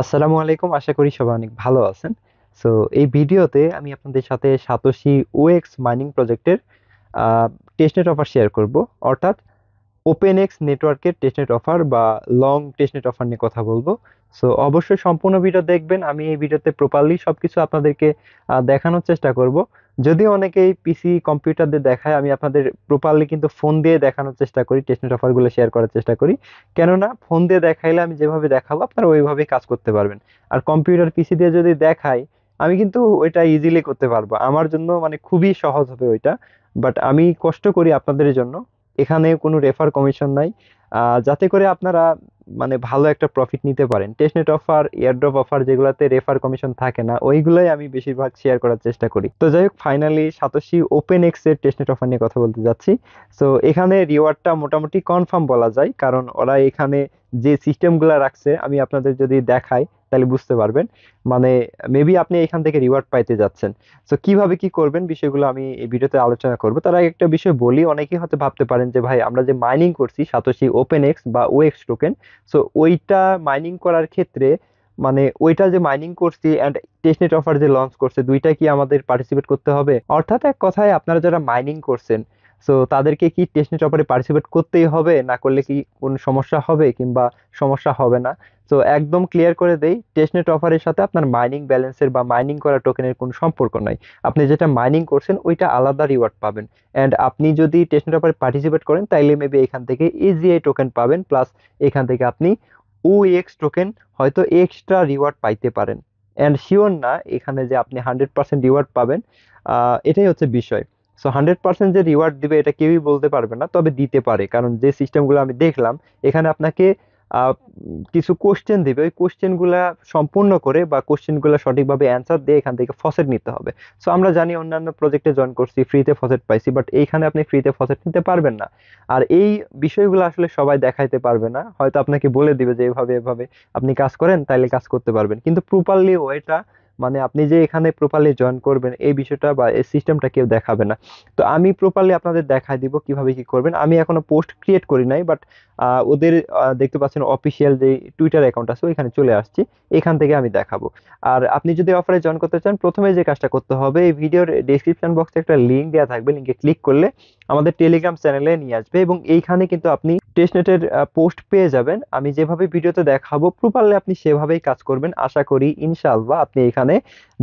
আসসালামু আলাইকুম, আশা করি সবাই অনেক ভালো আছেন। সো এই ভিডিওতে আমি আপনাদের সাথে সাতোশি ওএক্স মাইনিং প্রজেক্টের টেস্টনেট অফার শেয়ার করব, অর্থাৎ ওপেনএক্স নেটওয়ার্কের টেস্টনেট অফার বা লং টেস্টনেট অফার নিয়ে কথা বলবো। সো অবশ্যই সম্পূর্ণ ভিডিও দেখবেন। আমি এই ভিডিওতে প্রপারলি সবকিছু আপনাদেরকে দেখানোর চেষ্টা করব। যদিও অনেকেই পিসি কম্পিউটার দিয়ে দেখায়, আমি আপনাদের প্রপারলি কিন্তু ফোন দিয়ে দেখানোর চেষ্টা করি, টেস্টনেট অফারগুলো শেয়ার করার চেষ্টা করি। কেননা ফোন দিয়ে দেখাইলে আমি যেভাবে দেখাবো আপনারা ওইভাবেই কাজ করতে পারবেন। আর কম্পিউটার পিসি দিয়ে যদি দেখাই, আমি কিন্তু ওইটা ইজিলি করতে পারবো, আমার জন্য মানে খুবই সহজ হবে ওইটা। বাট আমি কষ্ট করি আপনাদের জন্য। এখানে কোনো রেফার কমিশন নাই, যাতে করে আপনারা মানে ভালো একটা প্রফিট নিতে পারেন। টেস্টনেট অফার, এয়ারড্রপ অফার যেগুলোতে রেফার কমিশন থাকে না, ওইগুলোই আমি বেশিরভাগ শেয়ার করার চেষ্টা করি। তো যাই হোক, ফাইনালি সাতোশি ওপেন এক্স এর টেস্টনেট অফার নিয়ে কথা বলতে যাচ্ছি। সো এখানে রিওয়ার্ডটা মোটামুটি কনফার্ম বলা যায়, কারণ ওরা এখানে যে সিস্টেমগুলো রাখছে আমি আপনাদের যদি দেখাই তাহলে বুঝতে পারবেন। মানে মেবি আপনি এখান থেকে রিওয়ার্ড পাইতে যাচ্ছেন। সো কিভাবে কি করবেন বিষয়গুলো আমি এই ভিডিওতে আলোচনা করব। তার আগে একটা বিষয় বলি, অনেকেই হয়তো ভাবতে পারেন যে ভাই আমরা যে মাইনিং করছি সাতোশি ওপেন এক্স বা ওএক্স টোকেন, সো ওইটা মাইনিং করার ক্ষেত্রে মানে ওইটা যে মাইনিং করছি অ্যান্ড টেস্টনেট অফার যে লঞ্চ করছে, দুইটা কি আমাদের পার্টিসিপেট করতে হবে? অর্থাৎ এক কথায় আপনারা যারা মাইনিং করছেন, সো তাদেরকে কি টেস্টনেট অফারে পার্টিসিপেট করতেই হবে, না করলে কি কোনো সমস্যা হবে কিংবা সমস্যা হবে না? তো একদম ক্লিয়ার করে দেই, টেস্টনেট অফারের সাথে আপনার মাইনিং ব্যালেন্সের বা মাইনিং করা টোকেনের কোনো সম্পর্ক নাই। আপনি যেটা মাইনিং করছেন ওইটা আলাদা রিওয়ার্ড পাবেন। অ্যান্ড আপনি যদি টেস্টনেট অফারে পার্টিসিপেট করেন তাইলে মেবি এখান থেকে এজিআই টোকেন পাবেন, প্লাস এখান থেকে আপনি ওএক্স টোকেন হয়তো এক্সট্রা রিওয়ার্ড পাইতে পারেন। অ্যান্ড শিওর না এখানে যে আপনি 100% রিওয়ার্ড পাবেন, এটাই হচ্ছে বিষয়। সো 100% যে রিওয়ার্ড দিবে এটা কেউই বলতে পারবে না, তবে দিতে পারে, কারণ যে সিস্টেমগুলো আমি দেখলাম এখানে আপনাকে আহ, কিছু কোশ্চেন দিবে, ওই কোশ্চেনগুলা সম্পূর্ণ করে বা কোশ্চেনগুলো সঠিকভাবে অ্যান্সার দিয়ে এখান থেকে ফসেট নিতে হবে। সো আমরা জানি অন্যান্য প্রজেক্টে জয়েন করছি, ফ্রিতে ফসেট পাইছি, বাট এইখানে আপনি ফ্রিতে ফসেট নিতে পারবেন না। আর এই বিষয়গুলো আসলে সবাই দেখাইতে পারবে না, হয়তো আপনাকে বলে দিবে যে এভাবে এভাবে আপনি কাজ করেন তাইলে কাজ করতে পারবেন, কিন্তু প্রপারলি ওইটা মানে আপনি যে এখানে প্রপারলি জয়েন করবেন এই বিষয়টা বা এই সিস্টেমটা কেউ দেখাবে না। তো আমি প্রপারলি আপনাদের দেখাই দিব কিভাবে কি করবেন। আমি এখনো পোস্ট ক্রিয়েট করি নাই, বাট ওদের দেখতে পাচ্ছেন অফিসিয়াল যে টুইটার অ্যাকাউন্ট আছে ওইখানে চলে আসছি, এখান থেকে আমি দেখাবো। আর আপনি যদি অফারে জয়েন করতে চান, প্রথমে যে কাজটা করতে হবে, এই ভিডিওর ডেসক্রিপশন বক্সে একটা লিংক দেওয়া থাকবে, লিংকে ক্লিক করলে আমাদের টেলিগ্রাম চ্যানেলে নিয়ে আসবে এবং এইখানে কিন্তু আপনি টেস্টনেটের পোস্ট পেয়ে যাবেন। আমি যেভাবে ভিডিওতে দেখাবো প্রপারলি আপনি সেভাবেই কাজ করবেন, আশা করি ইনশাআল্লাহ আপনি এখানে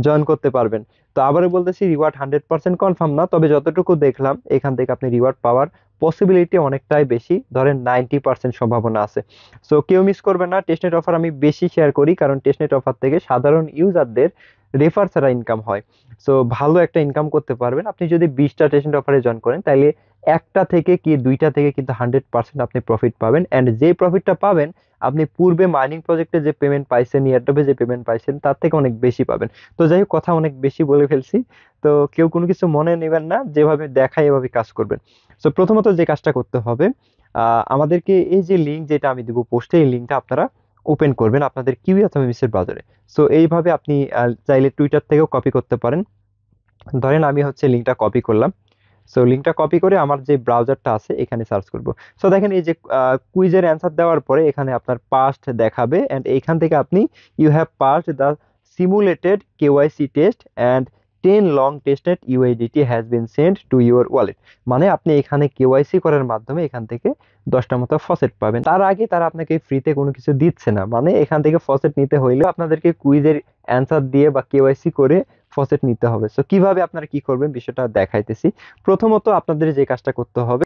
জয়েন করতে পারবেন। তো আবারও বলতেছি, রিওয়ার্ড 100% কনফার্ম না, তবে যতটুকু দেখলাম এখান থেকে আপনি রিওয়ার্ড পাওয়ার পসিবিলিটি অনেকটাই বেশি, ধরেন 90% সম্ভাবনা আছে। সো কেউ মিস করবে না। টেস্টনেট অফার আমি বেশি শেয়ার করি, কারণ টেস্টনেট অফার থেকে সাধারণ ইউজারদের রেফার ছাড়া ইনকাম হয়। সো ভালো একটা ইনকাম করতে পারবেন আপনি যদি 20টা টেস্টনেট অফারে জয়েন করেন, তাইলে একটা থেকে কি দুইটা থেকে কিন্তু 100% আপনি প্রফিট পাবেন। অ্যান্ড যে প্রফিটটা পাবেন আপনি পূর্বে মাইনিং প্রজেক্টে যে পেমেন্ট পাইছেন, এয়ারড্রপে যে পেমেন্ট পাইছেন, তার থেকে অনেক বেশি পাবেন। তো যাই হোক, কথা অনেক বেশি বলে ফেলছি। তো কেউ কোনো কিছু মনে নেবেন না, যেভাবে দেখায় এভাবে কাজ করবেন। সো প্রথমত যে কাজটা করতে হবে, আমাদেরকে এই যে লিঙ্ক যেটা আমি দেবো পোস্টে, এই লিঙ্কটা আপনারা ওপেন করবেন আপনাদের কিউই অথবা মিসের ব্রাউজারে। সো এইভাবে আপনি চাইলে টুইটার থেকেও কপি করতে পারেন। ধরেন আমি হচ্ছে লিঙ্কটা কপি করলাম। সো লিঙ্কটা কপি করে আমার যে ব্রাউজারটা আছে এখানে সার্চ করব। সো দেখেন এই যে কুইজের অ্যান্সার দেওয়ার পরে এখানে আপনার পাস্ট দেখাবে, এন্ড এইখান থেকে আপনি you have passed the simulated KYC test and 10 long testnet UIDT has been send to your wallet. মানে আপনি এখানে কেওয়াইসি করার মাধ্যমে এখান থেকে 10টা মতো ফসেট পাবেন। তার আগে তারা আপনাকে ফ্রিতে কোনো কিছু দিচ্ছে না, মানে এখান থেকে ফসেট নিতে হইলে আপনাদেরকে কুইজের অ্যান্সার দিয়ে বা কেওয়াইসি করে ফসেট নিতে হবে। সো কিভাবে আপনারা কি করবেন বিষয়টা দেখাইতেছি। প্রথমত আপনাদের যে কাজটা করতে হবে,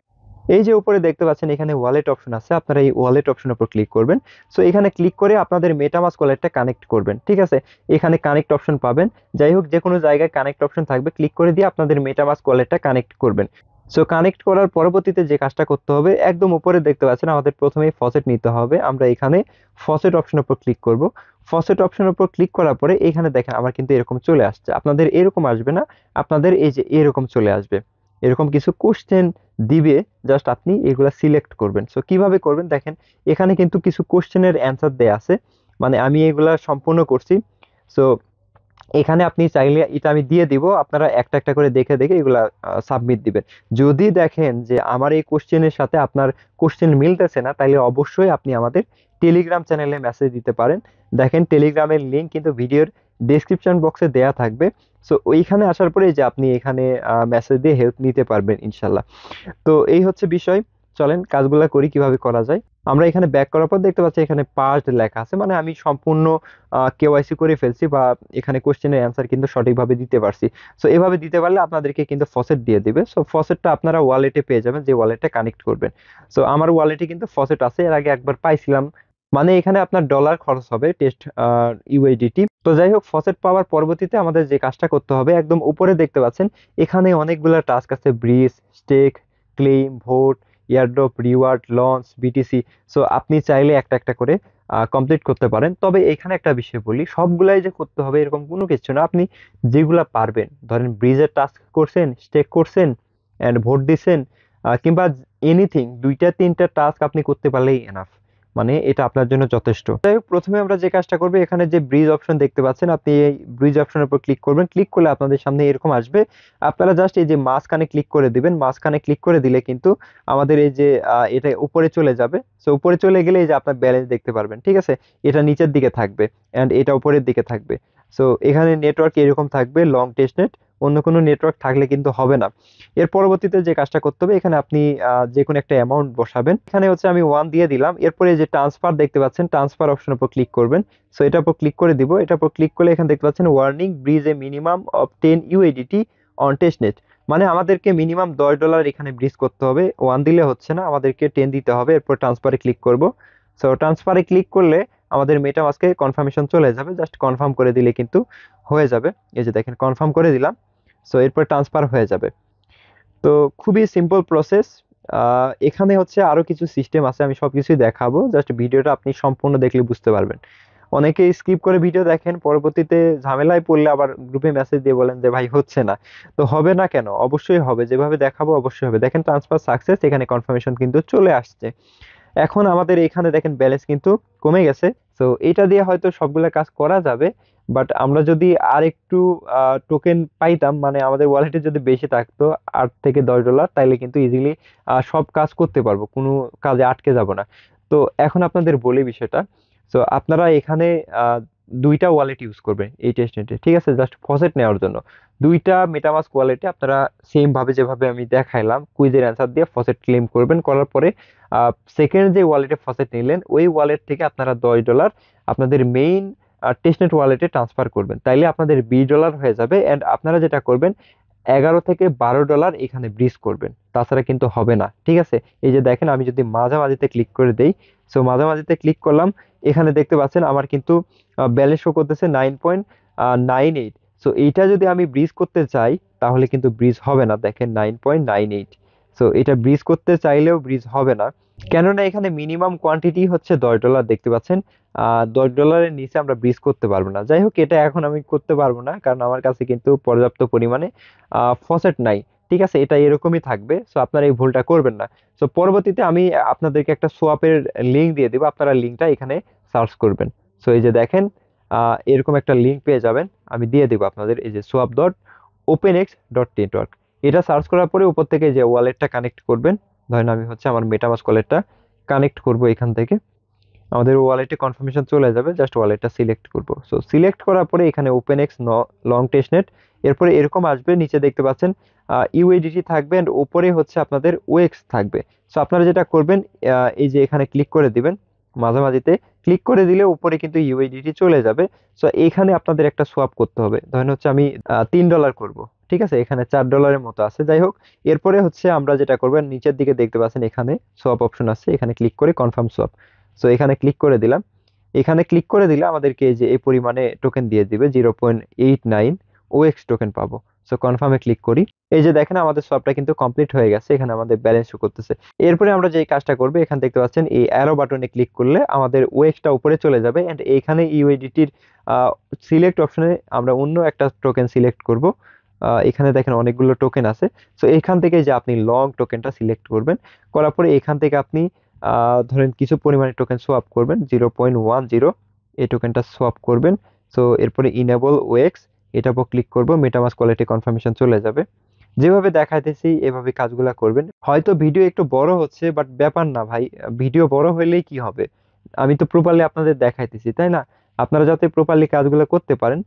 এই যে উপরে দেখতে পাচ্ছেন এখানে ওয়ালেট অপশন আছে, আপনারা এই ওয়ালেট অপশনের উপর ক্লিক করবেন। সো এখানে ক্লিক করে আপনাদের মেটামাস্ক ওয়ালেটটা কানেক্ট করবেন, ঠিক আছে? এখানে কানেক্ট অপশন পাবেন, যাই হোক যে কোনো জায়গায় কানেক্ট অপশন থাকবে, ক্লিক করে দিয়ে আপনাদের মেটামাস্ক ওয়ালেটটা কানেক্ট করবেন। সো কানেক্ট করার পরবর্তীতে যে কাজটা করতে হবে, একদম উপরে দেখতে পাচ্ছেন আমাদের প্রথমেই ফসেট নিতে হবে, আমরা এখানে ফসেট অপশনের উপর ক্লিক করব। ফসেট অপশনের উপর ক্লিক করার পরে এখানে দেখেন আমার কিন্তু এরকম চলে আসছে, আপনাদের এরকম আসবে না, আপনাদের এই যে এরকম চলে আসবে, এরকম কিছু কোশ্চেন দিবে, জাস্ট আপনি এগুলা সিলেক্ট করবেন। সো কিভাবে করবেন দেখেন, এখানে কিন্তু কিছু কোশ্চেনের অ্যান্সার দেয়া আছে, মানে আমি এগুলা সম্পূর্ণ করছি। সো এখানে আপনি চাইলে এটা আমি দিয়ে দিব, আপনারা একটা একটা করে দেখে দেখে এগুলা সাবমিট দিবেন। যদি দেখেন যে আমার এই কোশ্চেনের সাথে আপনার কোশ্চেন মিলতেছে না, তাহলে অবশ্যই আপনি আমাদের টেলিগ্রাম চ্যানেলে মেসেজ দিতে পারেন। দেখেন টেলিগ্রামের লিংক কিন্তু ভিডিওর ডেসক্রিপশন বক্সে দেয়া থাকবে। সো ওইখানে আসার পরে যে আপনি এখানে মেসেজ দিয়ে হেল্প নিতে পারবেন ইনশাল্লাহ। তো এই হচ্ছে বিষয়। চলেন কাজগুলা করি কিভাবে করা যায়। আমরা এখানে ব্যাক করার পর দেখতে পাচ্ছি এখানে পাসড লেখা আছে, মানে আমি সম্পূর্ণ কেওয়াইসি করে ফেলছি, বা এখানে কোশ্চেনের অ্যান্সার কিন্তু সঠিকভাবে দিতে পারছি। সো এভাবে দিতে পারলে আপনাদেরকে কিন্তু ফসেট দিয়ে দিবে। সো ফসেটটা আপনারা ওয়ালেটে পেয়ে যাবেন, যে ওয়ালেটে কানেক্ট করবেন। সো আমার ওয়ালেটে কিন্তু ফসেট আছে, এর আগে একবার পাইছিলাম। মানে এখানে আপনার ডলার খরচ হবে টেস্ট ইউএসডিটি। তো যাই হোক, ফসেট পাওয়ার পরবর্তীতে আমাদের যে কাজটা করতে হবে, একদম উপরে দেখতে পাচ্ছেন এখানে অনেকগুলো টাস্ক আছে, bridge, stake, claim, vote, airdrop, reward, launch, BTC. So আপনি চাইলে একটা একটা করে কমপ্লিট করতে পারেন। তবে এখানে একটা বিষয় বলি, সবগুলাই যে করতে হবে এরকম কোনো কিছু না। আপনি যেগুলা পারবেন, ধরেন ব্রিজের টাস্ক করছেন, স্টেক করছেন, অ্যান্ড ভোট দিছেন, কিংবা এনিথিং, দুইটা তিনটা টাস্ক আপনি করতে পারলেই এনাফ, মানে এটা আপনার জন্য যথেষ্ট। যাই হোক, প্রথমে আমরা যে কাজটা করবো, এখানে যে ব্রিজ অপশন দেখতে পাচ্ছেন, আপনি এই ব্রিজ অপশনের উপর ক্লিক করবেন। ক্লিক করলে আপনাদের সামনে এরকম আসবে। আপনারা জাস্ট এই যে মাঝখানে ক্লিক করে দিবেন। মাঝখানে ক্লিক করে দিলে কিন্তু আমাদের এই যে এটা উপরে চলে যাবে। সো উপরে চলে গেলে এই যে আপনার ব্যালেন্স দেখতে পারবেন, ঠিক আছে। এটা নিচের দিকে থাকবে অ্যান্ড এটা উপরের দিকে থাকবে। সো এখানে নেটওয়ার্ক এরকম থাকবে, লং টেস্টনেট। অন্য কোনো নেটওয়ার্ক থাকলে কিন্তু হবে না। এর পরবর্তীতে যে কাজটা করতে হবে, এখানে আপনি যে কোনো একটা অ্যামাউন্ট বসাবেন। এখানে হচ্ছে আমি 1 দিয়ে দিলাম। এরপরে যে ট্রান্সফার দেখতে পাচ্ছেন, ট্রান্সফার অপশনের উপর ক্লিক করবেন। সো এটার উপর ক্লিক করে দিব। এটার উপর ক্লিক করলে এখানে দেখতে পাচ্ছেন warning, bridge a minimum of 10 USDT on testnet. মানে আমাদেরকে মিনিমাম $10 এখানে ব্রিজ করতে হবে। 1 দিলে হচ্ছে না, আমাদেরকে 10 দিতে হবে। এরপর ট্রান্সফারে ক্লিক করব। সো ট্রান্সফারে ক্লিক করলে আমাদের মেটামাস্কে কনফার্মেশন চলে যাবে। জাস্ট কনফার্ম করে দিলে কিন্তু হয়ে যাবে। এই যে দেখেন, কনফার্ম করে দিলাম। সো এরপর ট্রান্সফার হয়ে যাবে। তো খুবই সিম্পল প্রসেস। এখানে হচ্ছে আরো কিছু সিস্টেম আছে, আমি সবকিছুই দেখাবো, জাস্ট ভিডিওটা আপনি সম্পূর্ণ দেখলে বুঝতে পারবেন। অনেকে স্কিপ করে ভিডিও দেখেন, পরবর্তীতে ঝামেলায় পড়লে আবার গ্রুপে মেসেজ দিয়ে বলেন যে ভাই হচ্ছে না। তো হবে না কেন? অবশ্যই হবে, যেভাবে দেখাবো অবশ্যই হবে। দেখেন ট্রান্সফার সাকসেস, এখানে কনফার্মেশন কিন্তু চলে আসছে। এখন আমাদের এখানে দেখেন ব্যালেন্স কিন্তু কমে গেছে। তো এটা দিয়ে হয়তো সবগুলা কাজ করা যাবে, বাট আমরা যদি আর একটু টোকেন পাইতাম, মানে আমাদের ওয়ালেটে যদি বেশি থাকতো, $8 থেকে $10, তাইলে কিন্তু ইজিলি সব কাজ করতে পারবো, কোনো কাজে আটকে যাব না। তো এখন আপনাদের বলি বিষয়টা। তো আপনারা এখানে আহ, দুইটা ওয়ালেট ইউজ করবেন এই টেস্টনেটে, ঠিক আছে, জাস্ট ফসেট নেওয়ার জন্য। দুইটা মেটামাস্ক ওয়ালেটে আপনারা সেম ভাবে যেভাবে আমি দেখাইলাম, কুইজের অ্যান্সার দিয়ে ফসেট ক্লেম করবেন। করার পরে সেকেন্ড যে ওয়ালেটে ফসেট নিলেন, ওই ওয়ালেট থেকে আপনারা $10 আপনাদের মেইন টেস্টনেট ওয়ালেটে ট্রান্সফার করবেন। তাইলে আপনাদের $20 হয়ে যাবে। অ্যান্ড আপনারা যেটা করবেন, $11 থেকে $12 এখানে ব্রিজ করবেন, তাছাড়া কিন্তু হবে না, ঠিক আছে। এই যে দেখেন, আমি যদি মাঝামাঝিতে ক্লিক করে দেই, সো মাঝামাঝিতে ক্লিক করলাম, এখানে দেখতে পাচ্ছেন আমার কিন্তু ব্যালেন্স শো করতেছে 9.98। সো এইটা যদি আমি ব্রিজ করতে চাই, তাহলে কিন্তু ব্রিজ হবে না। দেখেন 9.98। সো এটা ব্রিজ করতে চাইলেও ব্রিজ হবে না, কেননা এখানে মিনিমাম কোয়ান্টিটি হচ্ছে $10 দেখতে পাচ্ছেন। $10 নিচে আমরা ব্রিজ করতে পারবো না। যাই হোক, এটা এখন আমি করতে পারবো না, কারণ আমার কাছে কিন্তু পর্যাপ্ত পরিমাণে ফসেট নাই, ঠিক আছে। এটা এরকমই থাকবে। সো আপনারা এই ভুলটা করবেন না। সো পরবর্তীতে আমি আপনাদেরকে একটা সোয়াপের লিঙ্ক দিয়ে দিব, আপনারা লিঙ্কটা এখানে সার্চ করবেন। সো এই যে দেখেন, এরকম একটা লিঙ্ক পেয়ে যাবেন, আমি দিয়ে দিব আপনাদের। এই যে swap.openex.network, এটা সার্চ করার পরে উপর থেকে যে ওয়ালেটটা কানেক্ট করবেন, ধরেন আমি হচ্ছে আমার মেটামাস্ক ওয়ালেটটা কানেক্ট করব এখান থেকে, আমাদের ওয়ালেটে কনফার্মেশন চলে যাবে। জাস্ট ওয়ালেটটা সিলেক্ট করব। সো সিলেক্ট করার পরে এখানে ওপেনএক্স লং টেস্টনেট, এরপরে এরকম আসবে, নিচে দেখতে পাচ্ছেন ইউএডিটি থাকবে, এন্ড উপরে হচ্ছে আপনাদের ওএক্স থাকবে। সো আপনারা যেটা করবেন, এই যে এখানে ক্লিক করে দিবেন, মাঝামাঝিতে ক্লিক করে দিলে উপরে কিন্তু ইউএডিটি চলে যাবে। সো এখানে আপনাদের একটা সোয়াপ করতে হবে। ধরেন হচ্ছে আমি $3 করব, ঠিক আছে, এখানে $4 মতো আছে। যাই হোক, এরপরে হচ্ছে আমরা যেটা করবেন, নিচের দিকে দেখতে পাচ্ছেন এখানে সোয়াপ অপশন আছে, এখানে ক্লিক করে কনফার্ম সোয়াপ। সো এখানে ক্লিক করে দিলাম। এখানে ক্লিক করে দিলে আমাদেরকে এই যে এই পরিমাণে টোকেন দিয়ে দিবে, 0.89 ওএক্স টোকেন পাবো। সো কনফার্মে ক্লিক করি। এই যে দেখেন, আমাদের সবটা কিন্তু কমপ্লিট হয়ে গেছে, এখানে আমাদের ব্যালেন্স শো করতেছে। এরপরে আমরা যে কাজটা করবো, এখানে দেখতে পাচ্ছেন এই অ্যারো বাটনে ক্লিক করলে আমাদের ওএক্সটা উপরে চলে যাবে, এন্ড এইখানে ইউএডিটির সিলেক্ট অপশনে আমরা অন্য একটা টোকেন সিলেক্ট করব। এখানে দেখেন অনেকগুলো টোকেন আছে। সো এখান থেকে যে আপনি লং টোকেনটা সিলেক্ট করবেন, করার পরে এখান থেকে আপনি ধরেন কিছু পরিমাণে টোকেন সোয়াপ করবেন, 0.10 এই টোকেনটা সোয়াপ করবেন। সো এরপরে ইনেবল ওএক্স, এটার উপর ক্লিক করব, মেটামাস্ক কোয়ালিটি কনফার্মেশন চলে যাবে। যেভাবে দেখাইতেছি এভাবে কাজগুলো করবেন। হয়তো ভিডিও একটু বড় হচ্ছে, বাট ব্যাপার না ভাই, ভিডিও বড় হইলেই কি হবে, আমি তো প্রপারলি আপনাদের দেখাইতেছি, তাই না? আপনারা যাতে প্রপারলি কাজগুলো করতে পারেন,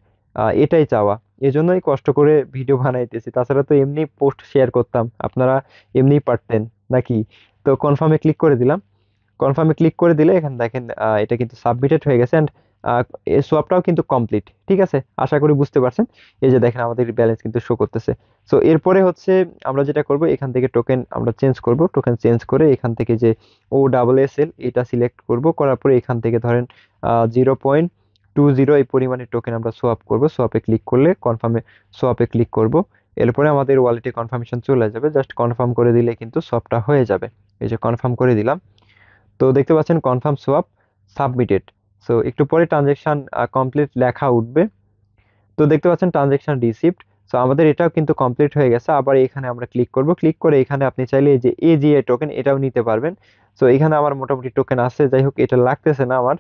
এটাই চাওয়া। এজন্যই কষ্ট করে ভিডিও বানাইতেছি, তাছাড়া তো এমনি পোস্ট শেয়ার করতাম, আপনারা এমনিই পারতেন নাকি? তো কনফার্মে ক্লিক করে দিলাম। কনফার্মে ক্লিক করে দিলে এখানে দেখেন এটা কিন্তু সাবমিটেড হয়ে গেছে, অ্যান্ড সোয়াপটাও কিন্তু কমপ্লিট। ঠিক আছে, আশা করি বুঝতে পারছেন। এই যে দেখেন আমাদের ব্যালেন্স কিন্তু শো করতেছে। সো এরপরে হচ্ছে আমরা যেটা করব, এখান থেকে টোকেন আমরা চেঞ্জ করব। টোকেন চেঞ্জ করে এখান থেকে যে OSSL এটা সিলেক্ট করব, করার পরে এখান থেকে ধরেন 0.20 এই পরিমাণের টোকেন আমরা সোয়াপ করব। সোয়াপে ক্লিক করলে কনফার্মে সোয়াপে ক্লিক করব। এরপরে আমাদের ওয়ালেটে কনফার্মেশন চলে যাবে, জাস্ট কনফার্ম করে দিলে কিন্তু সোয়াপটা হয়ে যাবে। এই যে কনফার্ম করে দিলাম। তো দেখতে পাচ্ছেন কনফার্ম সোয়াপ সাবমিটেড। সো একটু পরে ট্রানজেকশন কমপ্লিট লেখা উঠবে। তো দেখতে পাচ্ছেন ট্রানজেকশন রিসিভড। সো আমাদের এটাও কিন্তু কমপ্লিট হয়ে গেছে। আবার এখানে আমরা ক্লিক করব, ক্লিক করে এখানে আপনি চাইলে এই যে AGI টোকেন এটাও নিতে পারবেন। সো এখানে আমার মোটামুটি টোকেন আছে, যাই হোক এটা লাগতেছে না আমার।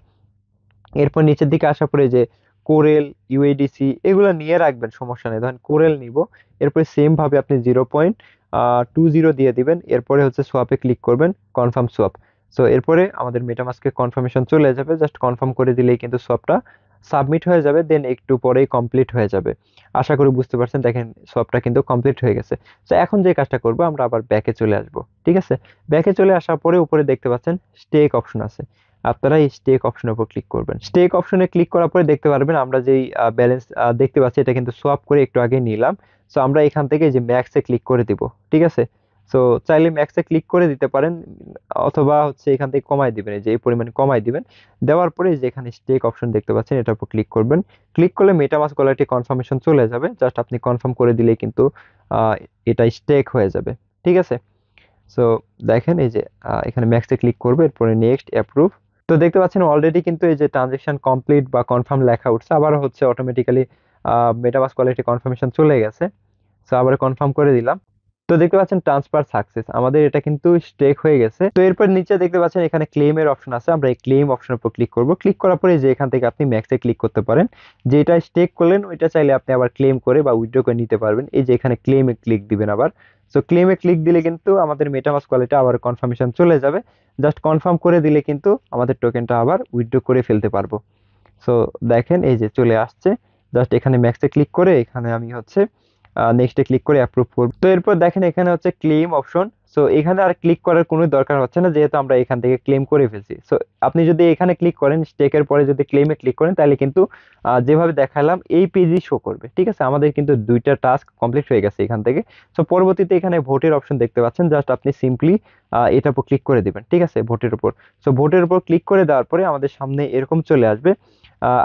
এরপর নিচের দিকে আসার পরে যে কোরেল, UADC এগুলো নিয়ে রাখবেন, সমস্যা নেই। ধরেন কোরেল নিব, এরপরে সেম ভাবে আপনি 0.20 দিয়ে দিবেন। এরপরে হচ্ছে সোয়াপে ক্লিক করবেন, কনফার্ম সোয়াপ। সো এরপরে আমাদের মেটামাস্কে কনফার্মেশন চলে যাবে, জাস্ট কনফার্ম করে দিলেই কিন্তু সোয়াপটা সাবমিট হয়ে যাবে, দেন একটু পরেই কমপ্লিট হয়ে যাবে। আশা করি বুঝতে পারছেন, দেখেন সোয়াপটা কিন্তু কমপ্লিট হয়ে গেছে। তো এখন যে কাজটা করব, আমরা আবার ব্যাকে চলে আসব। ঠিক আছে, ব্যাকে চলে আসার পরে উপরে দেখতে পাচ্ছেন স্টেক অপশন আছে, আপনারা এই স্টেক অপশনের উপর ক্লিক করবেন। স্টেক অপশনে ক্লিক করার পরে দেখতে পারবেন আমরা যেই ব্যালেন্স দেখতে পাচ্ছি এটা কিন্তু সোয়াপ করে একটু আগে নিলাম। সো আমরা এখান থেকে যে ম্যাক্সে ক্লিক করে দিব। ঠিক আছে, সো চাইলে ম্যাক্সে ক্লিক করে দিতে পারেন, অথবা হচ্ছে এখান থেকে কমাই দিবেন, এই যে এই পরিমাণে কমাই দিবেন। দেওয়ার পরে যে এখানে স্টেক অপশন দেখতে পাচ্ছেন এটার উপর ক্লিক করবেন। ক্লিক করলে মেটামাস্ক ওয়ালেটে কনফার্মেশন চলে যাবে, জাস্ট আপনি কনফার্ম করে দিলেই কিন্তু আহ, এটা স্টেক হয়ে যাবে। ঠিক আছে, সো দেখেন এই যে এখানে ম্যাক্সে ক্লিক করবে, এরপরে নেক্সট অ্যাপ্রুভ। তো দেখতে পাচ্ছেন অলরেডি কিন্তু এই যে ট্রানজেকশন কমপ্লিট বা কনফার্ম লেখা উঠছে, আবার হচ্ছে অটোমেটিক্যালি মেটামাস্ক কোয়ালিটি কনফার্মেশন চলে গেছে। সো আবার কনফার্ম করে দিলাম। তো দেখতে পাচ্ছেন ট্রান্সফার সাকসেস, আমাদের এটা কিন্তু স্টেক হয়ে গেছে। তো এরপর নিচে দেখতে পাচ্ছেন এখানে ক্লেমের অপশন আছে, আমরা এই ক্লেম অপশনের উপর ক্লিক করব। ক্লিক করার পরে যে এখান থেকে আপনি ম্যাক্সে ক্লিক করতে পারেন, যেটা স্টেক করলেন ওইটা চাইলে আপনি আবার ক্লেম করে বা উইথড্র করে নিতে পারবেন। এই যে এখানে ক্লেমে ক্লিক দিবেন আবার। সো ক্লেমে ক্লিক দিলে কিন্তু আমাদের মেটামাস্ক ওয়ালেটে আবার কনফার্মেশন চলে যাবে। জাস্ট কনফার্ম করে দিলে কিন্তু আমাদের টোকেনটা আবার উইথড্র করে ফেলতে পারবো। সো দেখেন এই যে চলে আসছে। জাস্ট এখানে ম্যাক্সে ক্লিক করে এখানে আমি হচ্ছে নেক্সটে ক্লিক করে অ্যাপ্রুভ করব। তো এরপর দেখেন এখানে হচ্ছে ক্লেম অপশন। সো এখানে আর ক্লিক করার কোনো দরকার হচ্ছে না, যেহেতু আমরা এখান থেকে ক্লেম করে ফেলছি। সো আপনি যদি এখানে ক্লিক করেন, স্টেকের পরে যদি ক্লেমে ক্লিক করেন, তাহলে কিন্তু যেভাবে দেখালাম এই পেজই শো করবে। ঠিক আছে, আমাদের কিন্তু দুইটা টাস্ক কমপ্লিট হয়ে গেছে এখান থেকে। সো পরবর্তীতে এখানে ভোটের অপশন দেখতে পাচ্ছেন, জাস্ট আপনি সিম্পলি এটার উপর ক্লিক করে দিবেন। ঠিক আছে, ভোটের উপর। সো ভোটের উপর ক্লিক করে দেওয়ার পরে আমাদের সামনে এরকম চলে আসবে।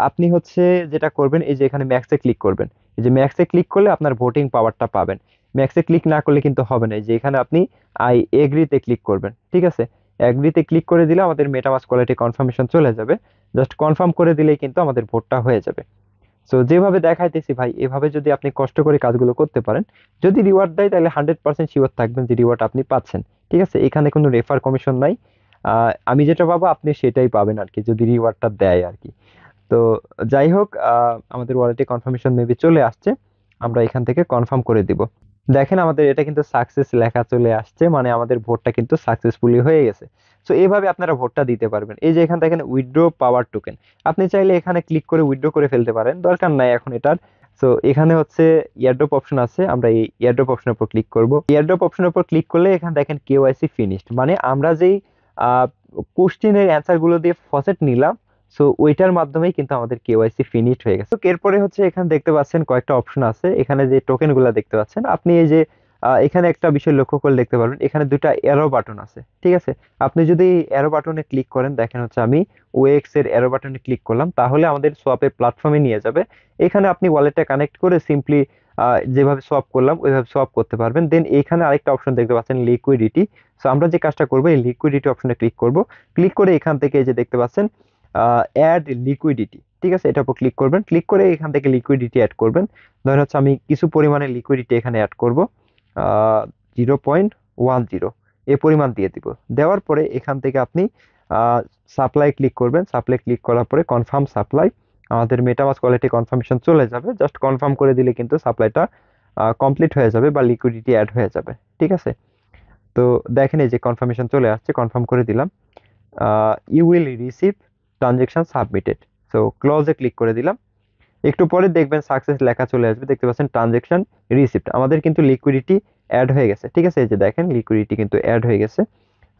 আপনি হচ্ছে যেটা করবেন, এই যে এখানে ম্যাক্সে ক্লিক করবেন। এই যে ম্যাক্সে ক্লিক করলে আপনার ভোটিং পাওয়ারটা পাবেন। ম্যাক্সে ক্লিক না করলে কিন্তু হবে না। এই যে এখানে আপনি আই এগ্রিতে ক্লিক করবেন। ঠিক আছে, এগ্রিতে ক্লিক করে দিলে আমাদের মেটামাস্ক কোয়ালিটি কনফার্মেশন চলে যাবে। জাস্ট কনফার্ম করে দিলেই কিন্তু আমাদের ভোটটা হয়ে যাবে। সো যেভাবে দেখাইতেছি ভাই, এভাবে যদি আপনি কষ্ট করে কাজগুলো করতে পারেন, যদি রিওয়ার্ড দেয় তাহলে 100% শিওর থাকবেন যে রিওয়ার্ড আপনি পাচ্ছেন। ঠিক আছে, এখানে কোনো রেফার কমিশন নাই। আমি যেটা পাবো আপনি সেটাই পাবেন আর কি, যদি রিওয়ার্ডটা দেয় আর কি। তো যাই হোক, আমাদের ওয়ালেটে কনফার্মেশন মেবি চলে আসছে, আমরা এখান থেকে কনফার্ম করে দিব। দেখেন আমাদের এটা কিন্তু সাকসেস লেখা চলে আসছে, মানে আমাদের ভোটটা কিন্তু সাকসেসফুলি হয়ে গেছে। সো এইভাবে আপনারা ভোটটা দিতে পারবেন। এই যে এখান থেকে উইথড্র পাওয়ার টোকেন, আপনি চাইলে এখানে ক্লিক করে উইথড্র করে ফেলতে পারেন, দরকার নাই এখন এটার। সো এখানে হচ্ছে এয়ারড্রপ অপশন আছে, আমরা এই এয়ারড্রপ অপশনের উপর ক্লিক করব। এয়ারড্রপ অপশনের উপর ক্লিক করলে এখানে দেখেন KYC ফিনিশড, মানে আমরা যেই কোশ্চেনের অ্যান্সার গুলো দিয়ে ফসেট নিলাম, সো ওইটার মাধ্যমেই কিন্তু আমাদের KYC ফিনিশড হয়ে গেছে। তো এরপরে হচ্ছে এখানে দেখতে পাচ্ছেন কয়েকটা অপশন আছে, এখানে যে টোকেন গুলা দেখতে পাচ্ছেন আপনি, এই যে এখানে একটা বিষয় লক্ষ্য করে দেখতে পারবেন, এখানে দুটা অ্যারো বাটন আছে। ঠিক আছে, আপনি যদি অ্যারো বাটনে ক্লিক করেন, দেখেন হচ্ছে আমি OEX এর অ্যারো বাটনে ক্লিক করলাম, তাহলে আমাদের সোয়াপের প্ল্যাটফর্মে নিয়ে যাবে। এখানে আপনি ওয়ালেটটা কানেক্ট করে সিম্পলি যেভাবে সোয়াপ করলাম ওইভাবে সোয়াপ করতে পারবেন। দেন এখানে আরেকটা অপশন দেখতে পাচ্ছেন লিকুইডিটি। সো আমরা যে কাজটা করবো, এই লিকুইডিটি অপশনে ক্লিক করব। ক্লিক করে এখান থেকে এই যে দেখতে পাচ্ছেন অ্যাড লিকুইডিটি। ঠিক আছে, এটার উপর ক্লিক করবেন। ক্লিক করে এখান থেকে লিকুইডিটি অ্যাড করবেন। ধরেন হচ্ছে আমি কিছু পরিমাণে লিকুইডিটি এখানে অ্যাড করব, 0.10 এই পরিমাণ দিয়ে দিব। দেওয়ার পরে এখান থেকে আপনি সাপ্লাই ক্লিক করবেন। সাপ্লাই ক্লিক করার পরে কনফার্ম সাপ্লাই, আমাদের মেটামাস্ক ওয়ালেটে কনফার্মেশন চলে যাবে, জাস্ট কনফার্ম করে দিলে কিন্তু সাপ্লাইটা কমপ্লিট হয়ে যাবে বা লিকুইডিটি অ্যাড হয়ে যাবে। ঠিক আছে, তো দেখেন এই যে কনফার্মেশন চলে আসছে, কনফার্ম করে দিলাম। You will receive transaction submitted, so ক্লোজে ক্লিক করে দিলাম। একটু পরে দেখবেন সাকসেস লেখা চলে আসবে, দেখতে পাচ্ছেন ট্রানজেকশন রিসিভড, আমাদের কিন্তু লিকুইডিটি অ্যাড হয়ে গেছে। ঠিক আছে, এই যে দেখেন লিকুইডিটি কিন্তু অ্যাড হয়ে গেছে।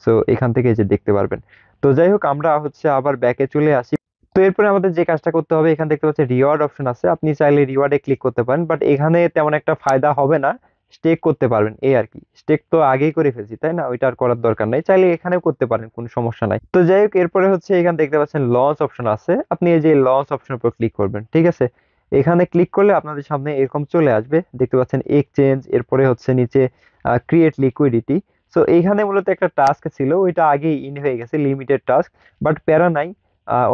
সো এখান থেকে এই যে দেখতে পারবেন। তো যাই হোক, আমরা হচ্ছে আবার ব্যাকে চলে আসি। তো এরপরে আমাদের যে কাজটা করতে হবে, এখানে দেখতে পাচ্ছেন রিওয়ার্ড অপশন আছে, আপনি চাইলে রিওয়ার্ডে ক্লিক করতে পারেন, বাট এখানে তেমন একটা ফায়দা হবে না। স্টেক করতে পারবেন এই আর কি, স্টেক তো আগেই করে ফেলছি তাই না, ওইটা আর করার দরকার নাই, চাইলে এখানেও করতে পারেন, কোনো সমস্যা নাই। তো যাই হোক, এরপরে হচ্ছে এখানে দেখতে পাচ্ছেন লঞ্চ অপশন আছে, আপনি এই যে লঞ্চ অপশনের উপর ক্লিক করবেন। ঠিক আছে, এখানে ক্লিক করলে আপনাদের সামনে এরকম চলে আসবে, দেখতে পাচ্ছেন এক্সচেঞ্জ, এরপরে হচ্ছে নিচে ক্রিয়েট লিকুইডিটি। সো এইখানে মূলত একটা টাস্ক ছিল, ওইটা আগেই ইন হয়ে গেছে, লিমিটেড টাস্ক, বাট প্যারা নাই।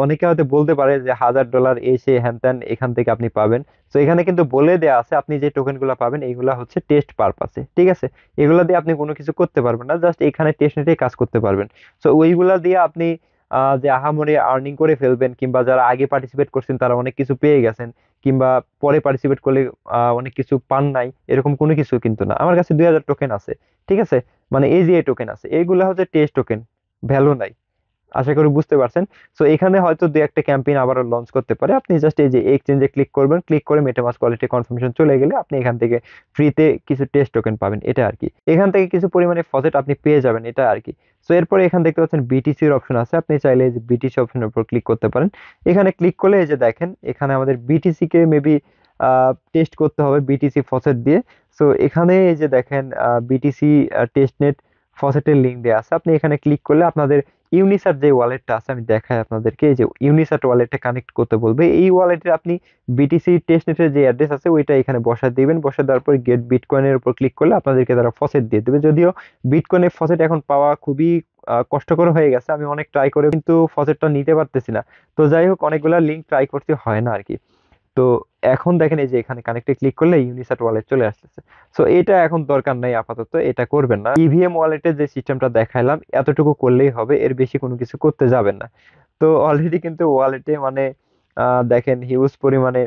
অনেকে হয়তো বলতে পারে যে $1000 এসে হ্যান ত্যান এখান থেকে আপনি পাবেন। তো এখানে কিন্তু বলে দেয়া আছে আপনি যে টোকেনগুলো পাবেন এইগুলা হচ্ছে টেস্ট পারপাসে। ঠিক আছে, এগুলা দিয়ে আপনি কোনো কিছু করতে পারবেন না, জাস্ট এখানে টেস্ট নেটে কাজ করতে পারবেন। সো ওইগুলা দিয়ে আপনি যে আহামরি আর্নিং করে ফেলবেন, কিংবা যারা আগে পার্টিসিপেট করছেন তারা অনেক কিছু পেয়ে গেছেন, কিংবা পরে পার্টিসিপেট করলে অনেক কিছু পান নাই, এরকম কোনো কিছু কিন্তু না। আমার কাছে 2000 টোকেন আছে। ঠিক আছে, মানে AGI টোকেন আছে, এইগুলা হচ্ছে টেস্ট টোকেন, ভ্যালু নাই। আশা করি বুঝতে পারছেন। সো এখানে হয়তো দু একটা ক্যাম্পেইন আবারও লঞ্চ করতে পারে, আপনি জাস্ট এই যে এক্সচেঞ্জে ক্লিক করবেন, ক্লিক করে মেটামাস্ক কোয়ালিটি কনফার্মেশন চলে গেলে আপনি এখান থেকে ফ্রিতে কিছু টেস্ট টোকেন পাবেন, এটা আর কি। এখান থেকে কিছু পরিমাণে ফসেট আপনি পেয়ে যাবেন, এটা আর কি। সো এরপরে এখানে দেখতে পাচ্ছেন বিটিসির অপশন আছে, আপনি চাইলে এই যে বিটিসি অপশনের উপর ক্লিক করতে পারেন। এখানে ক্লিক করলে এই যে দেখেন এখানে আমাদের বিটিসি কে মেবি টেস্ট করতে হবে বিটিসি ফসেট দিয়ে। সো এখানে এই যে দেখেন বিটিসি টেস্টনেট ফসেটের লিঙ্ক দেওয়া আছে, আপনি এখানে ক্লিক করলে আপনাদের ইউনিসার যে ওয়ালেটটা আছে, আমি দেখাই আপনাদেরকে, এই যে ইউনিসার ওয়ালেটটা কানেক্ট করতে বলবে, এই ওয়ালেটে আপনি বিটিসি টেস্টনেটের যে অ্যাড্রেস আছে ওইটা এখানে বসায় দিবেন, বসে দেওয়ার পর গেট বিটকয়েনের উপর ক্লিক করলে আপনাদেরকে তারা ফসেট দিয়ে দেবে। যদিও বিটকয়েনের ফসেট এখন পাওয়া খুবই কষ্টকর হয়ে গেছে, আমি অনেক ট্রাই করে কিন্তু ফসেটটা নিতে পারতেছি না। তো যাই হোক, অনেকগুলা লিঙ্ক ট্রাই করতে হয় না আর কি। তো এখন দেখেন এই যে এখানে কানেক্টে ক্লিক করলে ইউনিসাট ওয়ালেট চলে আসতেছে। সো এটা এখন দরকার নাই আপাতত, এটা করবেন না। ইভিএম ওয়ালেটের যে সিস্টেমটা দেখাইলাম এতটুকু করলেই হবে, এর বেশি কোনো কিছু করতে যাবেন না। তো অলরেডি কিন্তু ওয়ালেটে মানে দেখেন হিউজ পরিমাণে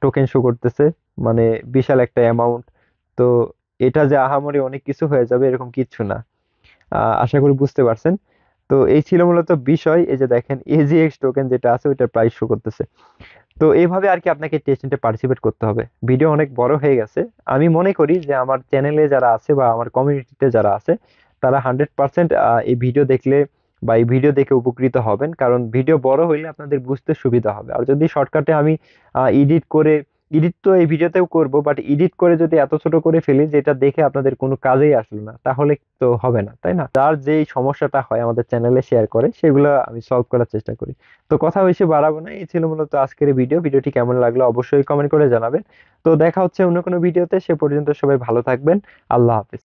টোকেন শো করতেছে, মানে বিশাল একটা অ্যামাউন্ট। তো এটা যে আহামরি অনেক কিছু হয়ে যাবে এরকম কিচ্ছু না। আশা করি বুঝতে পারছেন। তো এই ছিল মূলত বিষয়, এই যে দেখেন AGX টোকেন যেটা আছে ওইটার প্রাইস শো করতেছে। তো এইভাবে আর কি আপনাকে টেস্টে পার্টিসিপেট করতে হবে। ভিডিও অনেক বড় হয়ে গেছে, আমি মনে করি যে আমার চ্যানেলে যারা আছে বা আমার কমিউনিটিতে যারা আছে তারা 100% এই ভিডিও দেখলে বা এই ভিডিও দেখে উপকৃত হবেন, কারণ ভিডিও বড় হইলে আপনাদের বুঝতে সুবিধা হবে। আর যদি শর্টকাটে আমি এডিট করে, এডিট তো এই ভিডিওতেও করব, বাট এডিট করে যদি এত ছোট করে ফেলি যেটা দেখে আপনাদের কোনো কাজেই আসলো না, তাহলে তো হবে না, তাই না? যার যেই সমস্যাটা হয় আমাদের চ্যানেলে শেয়ার করে, সেগুলো আমি সলভ করার চেষ্টা করি। তো কথা বেশি বাড়াবো না, এই ছিল মূলত আজকের এই ভিডিও। ভিডিওটি কেমন লাগলো অবশ্যই কমেন্ট করে জানাবেন। তো দেখা হচ্ছে অন্য কোনো ভিডিওতে, সে পর্যন্ত সবাই ভালো থাকবেন। আল্লাহ হাফেজ।